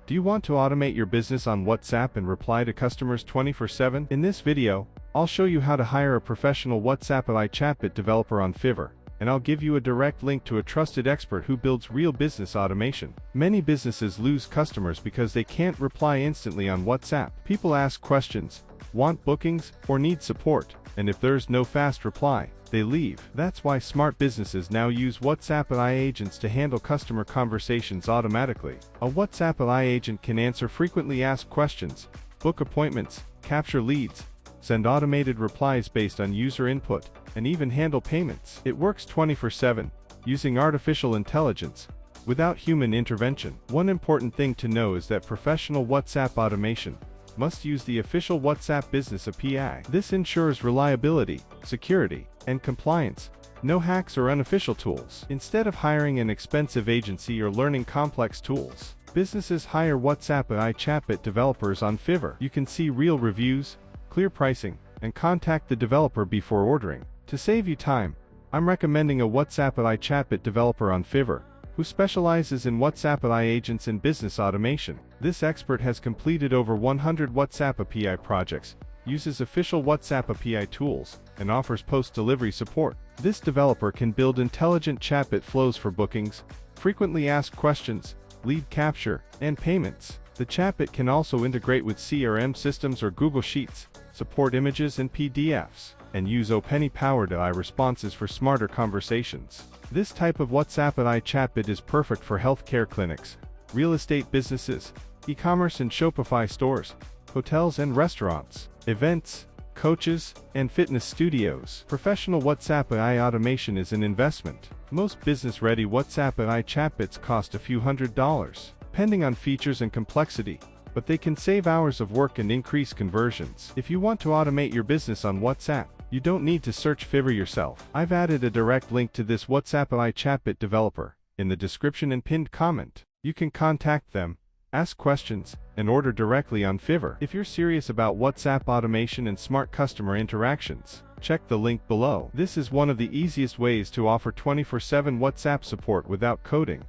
Do you want to automate your business on WhatsApp and reply to customers 24/7? In this video, I'll show you how to hire a professional WhatsApp AI chatbot developer on Fiverr, and I'll give you a direct link to a trusted expert who builds real business automation. Many businesses lose customers because they can't reply instantly on WhatsApp. People ask questions, want bookings, or need support, and if there's no fast reply, they leave. That's why smart businesses now use WhatsApp AI agents to handle customer conversations automatically. A WhatsApp AI agent can answer frequently asked questions, book appointments, capture leads, send automated replies based on user input, and even handle payments. It works 24/7, using artificial intelligence, without human intervention. One important thing to know is that professional WhatsApp automation must use the official WhatsApp Business API. This ensures reliability, security, and compliance. No hacks or unofficial tools. Instead of hiring an expensive agency or learning complex tools, businesses hire WhatsApp AI chatbot developers on Fiverr. You can see real reviews, clear pricing, and contact the developer before ordering. To save you time, I'm recommending a WhatsApp AI chatbot developer on Fiverr, who specializes in WhatsApp AI agents and business automation. This expert has completed over 100 WhatsApp API projects, uses official WhatsApp API tools, and offers post-delivery support. This developer can build intelligent chatbot flows for bookings, frequently asked questions, lead capture, and payments. The chatbot can also integrate with CRM systems or Google Sheets, support images and PDFs, and use OpenAI-powered AI responses for smarter conversations. This type of WhatsApp AI chatbot is perfect for healthcare clinics, real estate businesses, e-commerce and Shopify stores, hotels and restaurants, events, coaches, and fitness studios. Professional WhatsApp AI automation is an investment. Most business-ready WhatsApp AI chatbots cost a few $100s, depending on features and complexity, but they can save hours of work and increase conversions. If you want to automate your business on WhatsApp, you don't need to search Fiverr yourself. I've added a direct link to this WhatsApp AI chatbot developer in the description and pinned comment. You can contact them, ask questions, and order directly on Fiverr. If you're serious about WhatsApp automation and smart customer interactions, check the link below. This is one of the easiest ways to offer 24/7 WhatsApp support without coding.